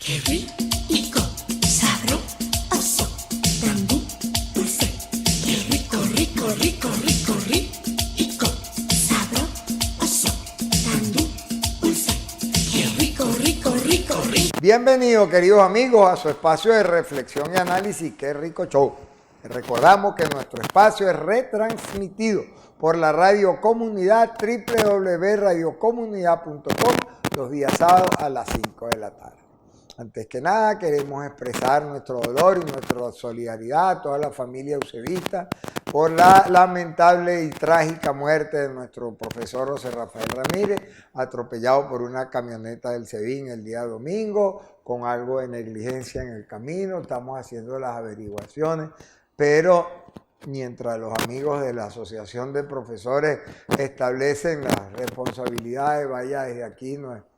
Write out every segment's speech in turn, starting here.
Qué rico, sabroso, también dulce. Qué rico, rico, rico, rico, rico, sabroso, también dulce. Qué rico, rico, rico, rico. Bienvenidos, queridos amigos, a su espacio de reflexión y análisis, Qué Rico Show. Les recordamos que nuestro espacio es retransmitido por la Radio Comunidad www.radiocomunidad.com los días sábados a las 5 de la tarde. Antes que nada, queremos expresar nuestro dolor y nuestra solidaridad a toda la familia eusebista por la lamentable y trágica muerte de nuestro profesor José Rafael Ramírez, atropellado por una camioneta del SEBIN el día domingo, con algo de negligencia en el camino. Estamos haciendo las averiguaciones, pero mientras los amigos de la Asociación de Profesores establecen las responsabilidades, vaya desde aquí nuestra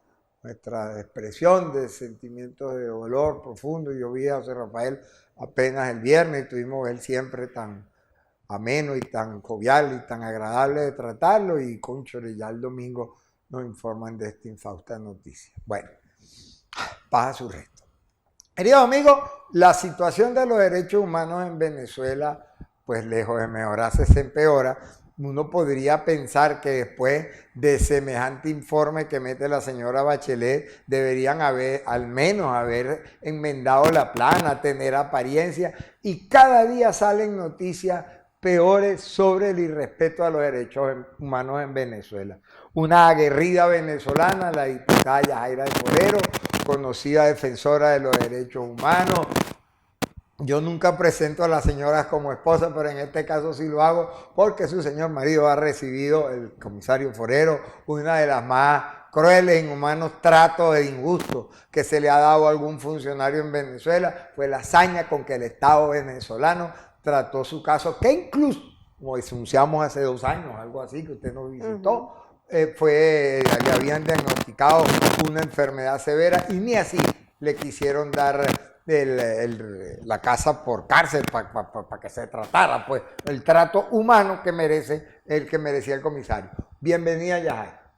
expresión de sentimientos de dolor profundo. Yo vi a José Rafael apenas el viernes y tuvimos él siempre tan ameno y tan jovial y tan agradable de tratarlo, y cónchale, ya el domingo nos informan de esta infausta noticia. Bueno, paz a su resto. Queridos amigos, la situación de los derechos humanos en Venezuela, pues lejos de mejorarse, se empeora. Uno podría pensar que después de semejante informe que mete la señora Bachelet, deberían al menos haber enmendado la plana, tener apariencia, y cada día salen noticias peores sobre el irrespeto a los derechos humanos en Venezuela. Una aguerrida venezolana, la diputada Yajaira de Forero, conocida defensora de los derechos humanos. Yo nunca presento a las señoras como esposa, pero en este caso sí lo hago porque su señor marido ha recibido, el comisario Forero, una de las más crueles e inhumanos tratos e injustos que se le ha dado a algún funcionario en Venezuela. Fue la hazaña con que el Estado venezolano trató su caso, que incluso, como denunciamos hace 2 años, algo así, que usted nos visitó, le habían diagnosticado una enfermedad severa y ni así le quisieron dar la casa por cárcel para que se tratara, pues, el trato humano que merecía el comisario. Bienvenida, Yajaira.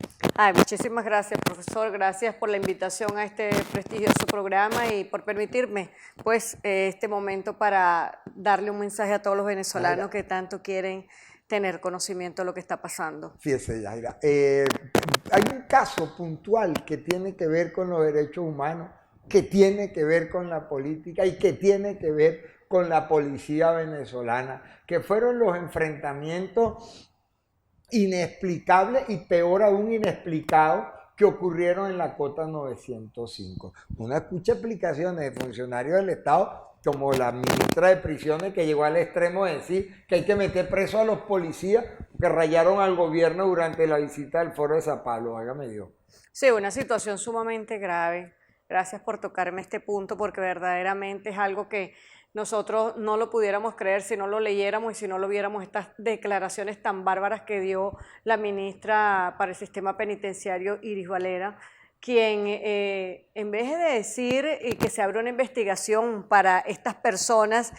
Muchísimas gracias, profesor. Gracias por la invitación a este prestigioso programa y por permitirme, pues, este momento para darle un mensaje a todos los venezolanos que tanto quieren tener conocimiento de lo que está pasando. Fíjese, Yajaira, hay un caso puntual que tiene que ver con los derechos humanos, que tiene que ver con la política y que tiene que ver con la policía venezolana, que fueron los enfrentamientos inexplicables y peor aún inexplicados que ocurrieron en la Cota 905. Uno escucha explicaciones de funcionarios del Estado, como la ministra de Prisiones, que llegó al extremo de decir que hay que meter preso a los policías que rayaron al gobierno durante la visita del Foro de Zapalo. Hágame Dios. Sí, una situación sumamente grave. Gracias por tocarme este punto, porque verdaderamente es algo que nosotros no lo pudiéramos creer si no lo leyéramos y si no lo viéramos, estas declaraciones tan bárbaras que dio la ministra para el sistema penitenciario, Iris Valera, quien en vez de decir que se abra una investigación para estas personas,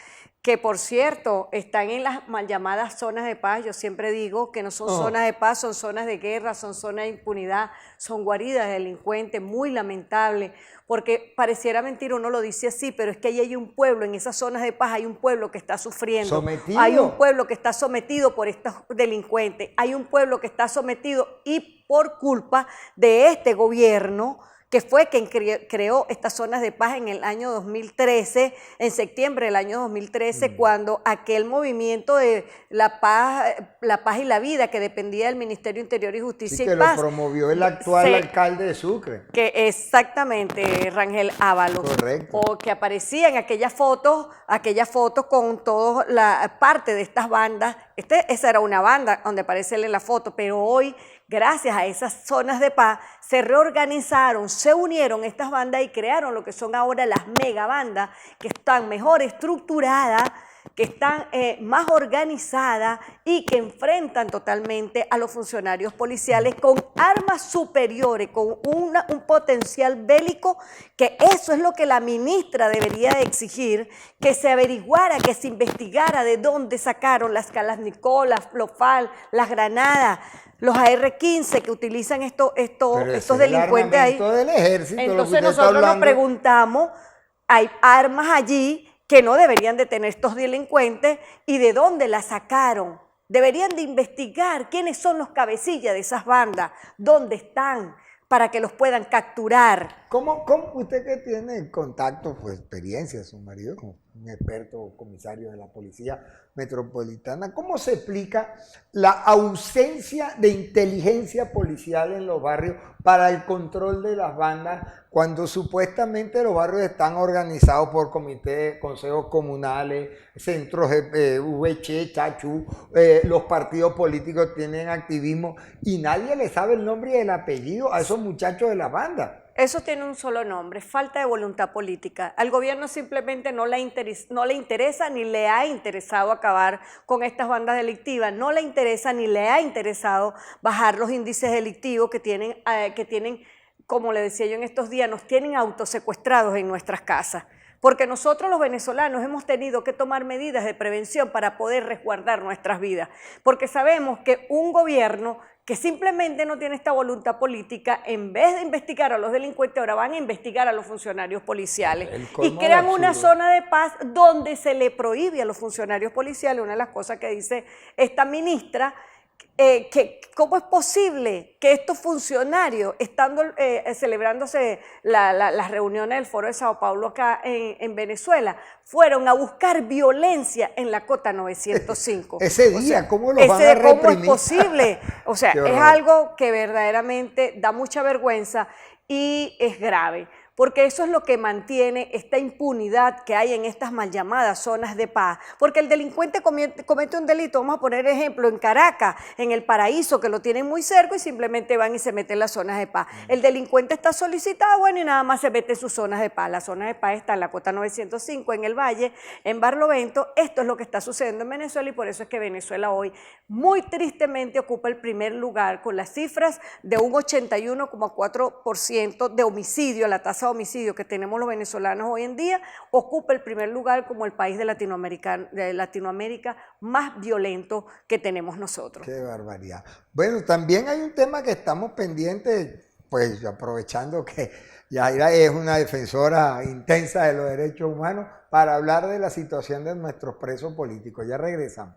que por cierto están en las mal llamadas zonas de paz. Yo siempre digo que no son zonas de paz, son zonas de guerra, son zonas de impunidad, son guaridas de delincuentes, muy lamentable, porque pareciera mentira, uno lo dice así, pero es que ahí hay un pueblo, en esas zonas de paz hay un pueblo que está sufriendo, ¿Sometido? Hay un pueblo que está sometido por estos delincuentes, hay un pueblo que está sometido y por culpa de este gobierno, que fue quien creó estas zonas de paz en el año 2013, en septiembre del año 2013, cuando aquel movimiento de la paz y la vida, que dependía del Ministerio Interior y Justicia y Paz, lo promovió el actual alcalde de Sucre. Que exactamente, Rangel Ábalos. Correcto. O que aparecían aquellas fotos con toda la parte de estas bandas. Esa era una banda donde aparece él en la foto, pero hoy, gracias a esas zonas de paz, se reorganizaron, se unieron estas bandas y crearon lo que son ahora las megabandas, que están mejor estructuradas, que están más organizadas y que enfrentan totalmente a los funcionarios policiales con armas superiores, con un potencial bélico, que eso es lo que la ministra debería de exigir, que se averiguara, que se investigara de dónde sacaron las Kalashnikov, las FLOFAL, las granadas, los AR-15 que utilizan estos delincuentes ahí. Del ejército, entonces nosotros nos preguntamos, hay armas allí que no deberían de tener estos delincuentes y de dónde las sacaron. Deberían de investigar quiénes son los cabecillas de esas bandas, dónde están, para que los puedan capturar. ¿Cómo usted que tiene contacto, pues experiencia, su marido, un experto comisario de la Policía Metropolitana, cómo se explica la ausencia de inteligencia policial en los barrios para el control de las bandas cuando supuestamente los barrios están organizados por comités, consejos comunales, centros VC, Chachú, los partidos políticos tienen activismo y nadie le sabe el nombre y el apellido a esos muchachos de la banda? Eso tiene un solo nombre, falta de voluntad política. Al gobierno simplemente no le interesa ni le ha interesado acabar con estas bandas delictivas, no le interesa ni le ha interesado bajar los índices delictivos que tienen, como le decía yo en estos días, nos tienen autosecuestrados en nuestras casas. Porque nosotros los venezolanos hemos tenido que tomar medidas de prevención para poder resguardar nuestras vidas. Porque sabemos que un gobierno que simplemente no tiene esta voluntad política, en vez de investigar a los delincuentes, ahora van a investigar a los funcionarios policiales. Y crean una zona de paz donde se le prohíbe a los funcionarios policiales, una de las cosas que dice esta ministra, que cómo es posible que estos funcionarios, estando celebrándose las reuniones del Foro de Sao Paulo acá en Venezuela, fueron a buscar violencia en la Cota 905. Ese día, ¿cómo los van a reprimir? ¿Cómo es posible? O sea, es algo que verdaderamente da mucha vergüenza y es grave. Porque eso es lo que mantiene esta impunidad que hay en estas mal llamadas zonas de paz. Porque el delincuente comete un delito, vamos a poner ejemplo, en Caracas, en El Paraíso, que lo tienen muy cerca y simplemente van y se meten en las zonas de paz. El delincuente está solicitado, bueno, y nada más se mete en sus zonas de paz. Las zonas de paz están en la Cota 905, en el Valle, en Barlovento. Esto es lo que está sucediendo en Venezuela y por eso es que Venezuela hoy muy tristemente ocupa el primer lugar con las cifras de un 81,4% de homicidio, la tasa de homicidio que tenemos los venezolanos hoy en día, ocupa el primer lugar como el país de Latinoamérica más violento que tenemos nosotros. Qué barbaridad. Bueno, también hay un tema que estamos pendientes, pues aprovechando que Yajaira es una defensora intensa de los derechos humanos, para hablar de la situación de nuestros presos políticos. Ya regresamos.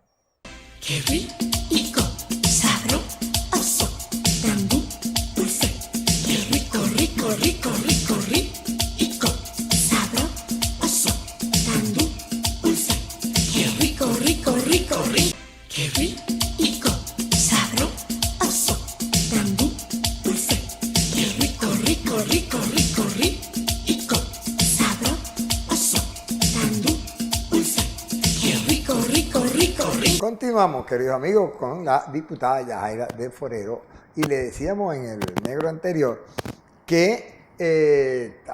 Qué rico, sabroso, también dulce. Qué rico, rico, sabroso, también dulce. Qué rico, qué rico, sabroso, también dulce. Qué rico, sabroso, también dulce. Qué rico. Continuamos, queridos amigos, con la diputada Yajaira de Forero, y le decíamos en el negro anterior que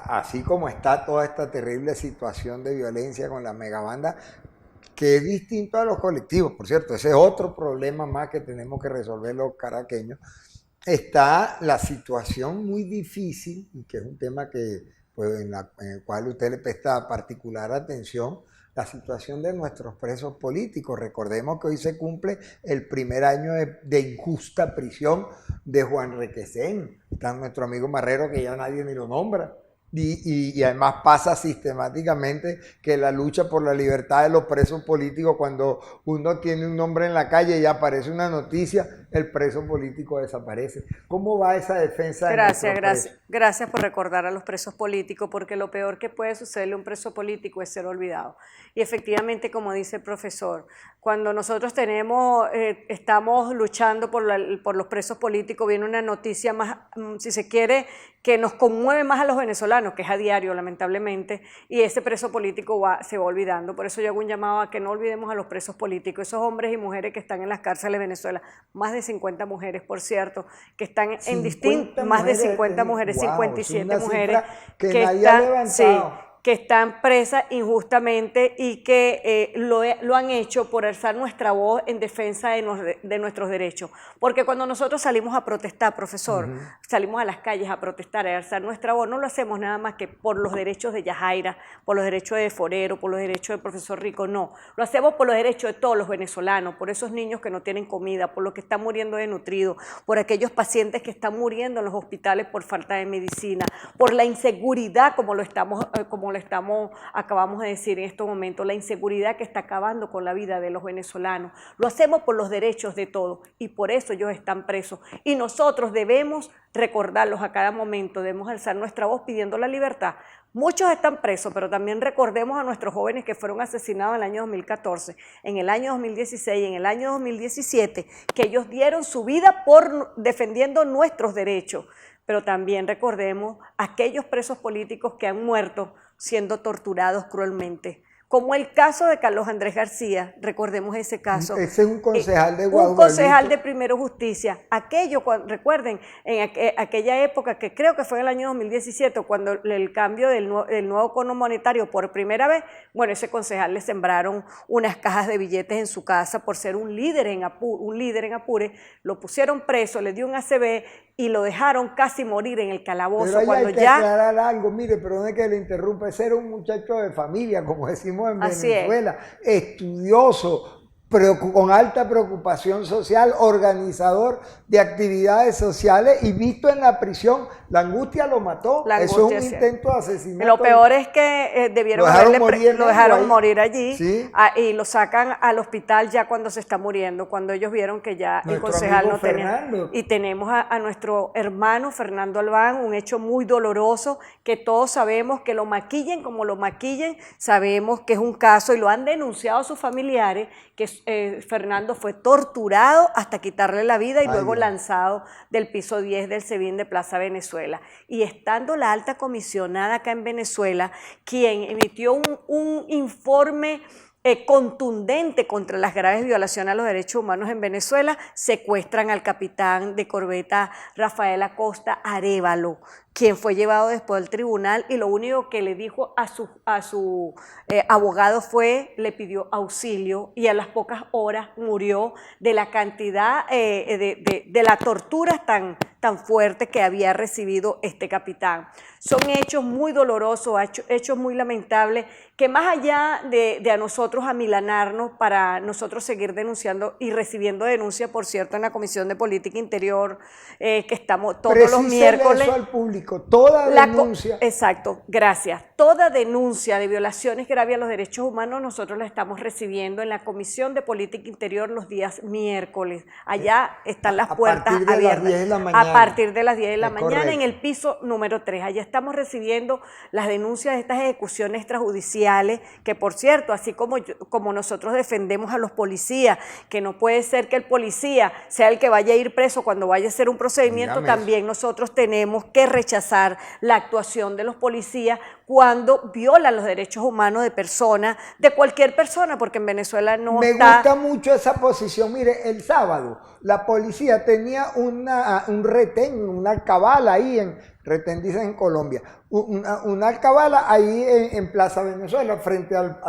así como está toda esta terrible situación de violencia con la megabanda, que es distinto a los colectivos, por cierto, ese es otro problema más que tenemos que resolver los caraqueños, está la situación muy difícil, y que es un tema que, pues, en el cual usted le presta particular atención, la situación de nuestros presos políticos. Recordemos que hoy se cumple el primer año de injusta prisión de Juan Requesén. Está nuestro amigo Marrero, que ya nadie ni lo nombra. Y además pasa sistemáticamente que la lucha por la libertad de los presos políticos, cuando uno tiene un nombre en la calle y aparece una noticia, el preso político desaparece. ¿Cómo va esa defensa de nuestros presos? Gracias por recordar a los presos políticos, porque lo peor que puede sucederle a un preso político es ser olvidado. Y efectivamente, como dice el profesor, cuando nosotros estamos luchando por los presos políticos, viene una noticia más, si se quiere, que nos conmueve más a los venezolanos, que es a diario, lamentablemente, y ese preso político se va olvidando. Por eso yo hago un llamado a que no olvidemos a los presos políticos, esos hombres y mujeres que están en las cárceles de Venezuela, más de 50 mujeres, por cierto, que están en distintas, más de 50 mujeres, wow, 57 mujeres, que nadie ha levantado. que están presas injustamente y que lo han hecho por alzar nuestra voz en defensa de nuestros derechos. Porque cuando nosotros salimos a protestar, profesor, salimos a las calles a protestar, a alzar nuestra voz, no lo hacemos nada más que por los derechos de Yajaira, por los derechos de Forero, por los derechos del profesor Rico, no. Lo hacemos por los derechos de todos los venezolanos, por esos niños que no tienen comida, por los que están muriendo desnutridos, por aquellos pacientes que están muriendo en los hospitales por falta de medicina, por la inseguridad, como lo acabamos de decir en estos momentos, la inseguridad que está acabando con la vida de los venezolanos. Lo hacemos por los derechos de todos y por eso ellos están presos. Y nosotros debemos recordarlos a cada momento, debemos alzar nuestra voz pidiendo la libertad. Muchos están presos, pero también recordemos a nuestros jóvenes que fueron asesinados en el año 2014, en el año 2016, en el año 2017, que ellos dieron su vida por defendiendo nuestros derechos. Pero también recordemos a aquellos presos políticos que han muerto siendo torturados cruelmente. Como el caso de Carlos Andrés García, recordemos ese caso. Ese es un concejal de Guadalupe. Un concejal de Primero Justicia. Recuerden, en aquella época, que creo que fue en el año 2017, cuando el cambio del nuevo cono monetario por primera vez, bueno, ese concejal le sembraron unas cajas de billetes en su casa por ser un líder en Apure, lo pusieron preso, le dio un ACV y lo dejaron casi morir en el calabozo. Pero ahí cuando hay que aclarar algo, mire, perdone que le interrumpa, ese era un muchacho de familia, como decimos en Venezuela, estudioso, pero con alta preocupación social, organizador de actividades sociales y visto en la prisión, la angustia lo mató. Eso es un intento de asesinato. Lo peor es que lo dejaron morir allí, ¿sí? Y lo sacan al hospital ya cuando se está muriendo, cuando ellos vieron que ya el concejal no tenía. Y tenemos a nuestro hermano Fernando Albán, un hecho muy doloroso que todos sabemos que lo maquillen como lo maquillen, sabemos que es un caso y lo han denunciado sus familiares, que Fernando fue torturado hasta quitarle la vida y luego lanzado del piso 10 del SEBIN de Plaza Venezuela. Y estando la alta comisionada acá en Venezuela, quien emitió un informe contundente contra las graves violaciones a los derechos humanos en Venezuela, secuestran al capitán de corbeta Rafael Acosta Arévalo, quien fue llevado después al tribunal y lo único que le dijo a su abogado le pidió auxilio y a las pocas horas murió de la cantidad de la tortura tan fuerte que había recibido este capitán. Son hechos muy dolorosos, hechos muy lamentables, que más allá de a nosotros amilanarnos para nosotros seguir denunciando y recibiendo denuncias, por cierto, en la Comisión de Política Interior, que estamos todos los miércoles. Eso al público. Toda denuncia. Exacto, gracias. Toda denuncia de violaciones graves a los derechos humanos nosotros la estamos recibiendo en la Comisión de Política Interior los días miércoles. Allá están las puertas abiertas. A partir de las 10 de la mañana en el piso número 3. Allá estamos recibiendo las denuncias de estas ejecuciones extrajudiciales, que por cierto, así como nosotros defendemos a los policías, que no puede ser que el policía sea el que vaya a ir preso cuando vaya a hacer un procedimiento, también nosotros tenemos que rechazar la actuación de los policías cuando violan los derechos humanos de personas, de cualquier persona, porque en Venezuela no Me gusta mucho esa posición. Mire, el sábado la policía tenía un retén, una alcabala ahí retén dicen en Colombia, una alcabala ahí en Plaza Venezuela, frente al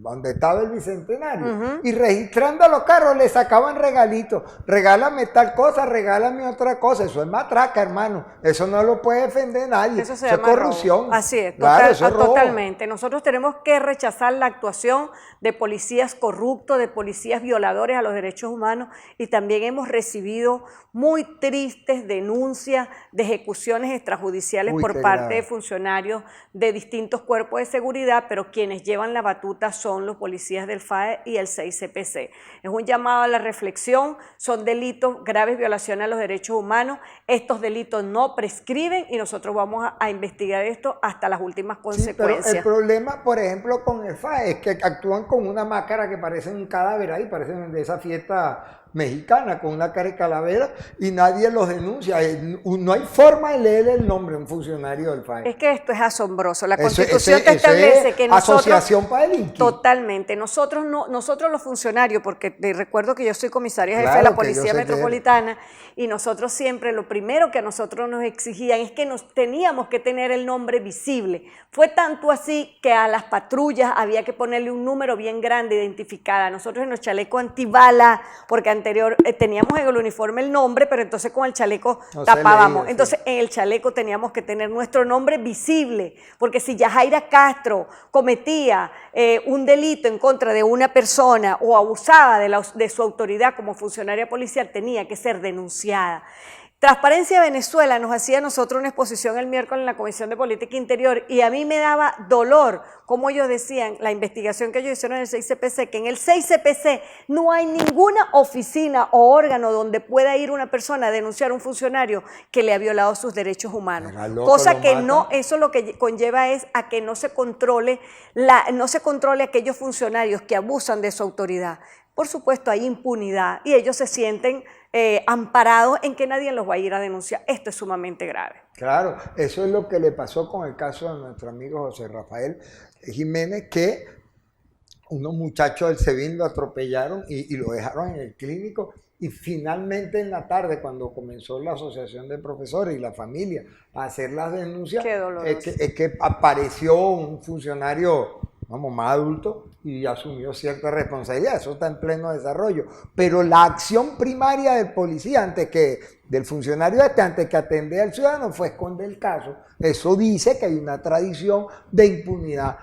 donde estaba el Bicentenario, y registrando a los carros le sacaban regalitos, regálame tal cosa, regálame otra cosa. Eso es matraca, hermano, eso no lo puede defender nadie, eso es corrupción. Robo. Así es, claro, eso es totalmente. Nosotros tenemos que rechazar la actuación de policías corruptos, de policías violadores a los derechos humanos, y también hemos recibido muy tristes denuncias de ejecuciones extrajudiciales por parte de funcionarios de distintos cuerpos de seguridad, pero quienes llevan la batuta son los policías del FAE y el 6CPC. Es un llamado a la reflexión, son delitos, graves violaciones a los derechos humanos, estos delitos no prescriben y nosotros vamos a investigar esto hasta las últimas consecuencias. Sí, pero el problema, por ejemplo, con el FAE es que actúan con una máscara que parece un cadáver ahí, parecen de esa fiesta mexicana con una cara de calavera y nadie los denuncia. No hay forma de leer el nombre de un funcionario del FAE. Es que esto es asombroso. La Constitución te establece que nosotros... Asociación para delinquir. Totalmente. Nosotros los funcionarios, porque te recuerdo que yo soy comisaria jefe Claro, de la que Policía yo sé Metropolitana, y nosotros siempre, lo primero que a nosotros nos exigían es que nos teníamos que tener el nombre visible. Fue tanto así que a las patrullas había que ponerle un número bien grande identificada. Nosotros en los chalecos antibala, porque anterior teníamos en el uniforme el nombre, pero entonces con el chaleco no tapábamos. Leía, entonces en el chaleco teníamos que tener nuestro nombre visible, porque si Yajaira Castro cometía un delito en contra de una persona o abusaba de su autoridad como funcionaria policial, tenía que ser denunciada. Transparencia Venezuela nos hacía a nosotros una exposición el miércoles en la Comisión de Política Interior y a mí me daba dolor, como ellos decían, la investigación que ellos hicieron en el 6CPC, que en el 6CPC no hay ninguna oficina o órgano donde pueda ir una persona a denunciar a un funcionario que le ha violado sus derechos humanos. Cosa que no, eso lo que conlleva es a que no se controle aquellos funcionarios que abusan de su autoridad. Por supuesto, hay impunidad y ellos se sienten amparados en que nadie los va a ir a denunciar. Esto es sumamente grave. Claro, eso es lo que le pasó con el caso de nuestro amigo José Rafael Jiménez, que unos muchachos del SEBIN lo atropellaron y lo dejaron en el clínico, y finalmente en la tarde, cuando comenzó la asociación de profesores y la familia a hacer las denuncias, es que apareció un funcionario, vamos, más adulto y asumió cierta responsabilidad. Eso está en pleno desarrollo. Pero la acción primaria del policía, del funcionario antes que atender al ciudadano, fue esconder el caso. Eso dice que hay una tradición de impunidad.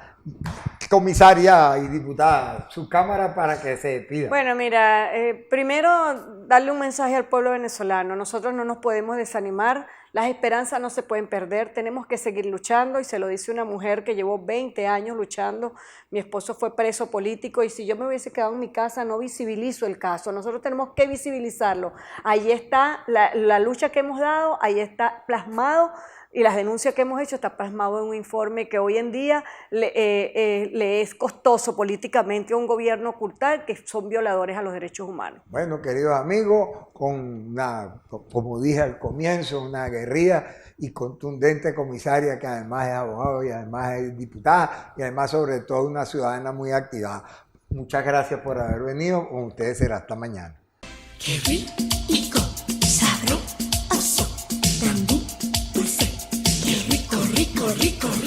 Comisaria y diputada, su cámara para que se despida. Bueno, mira, primero darle un mensaje al pueblo venezolano. Nosotros no nos podemos desanimar, las esperanzas no se pueden perder, tenemos que seguir luchando, y se lo dice una mujer que llevó 20 años luchando. Mi esposo fue preso político y si yo me hubiese quedado en mi casa no visibilizo el caso. Nosotros tenemos que visibilizarlo. Ahí está la lucha que hemos dado, ahí está plasmado. Y las denuncias que hemos hecho está plasmado en un informe que hoy en día le es costoso políticamente a un gobierno ocultar que son violadores a los derechos humanos. Bueno, queridos amigos, como dije al comienzo, una aguerrida y contundente comisaria que además es abogado y además es diputada y además sobre todo una ciudadana muy activada. Muchas gracias por haber venido. Con ustedes será hasta mañana. Qué rico, sabroso, también dulce. Qué rico, rico, rico, rico.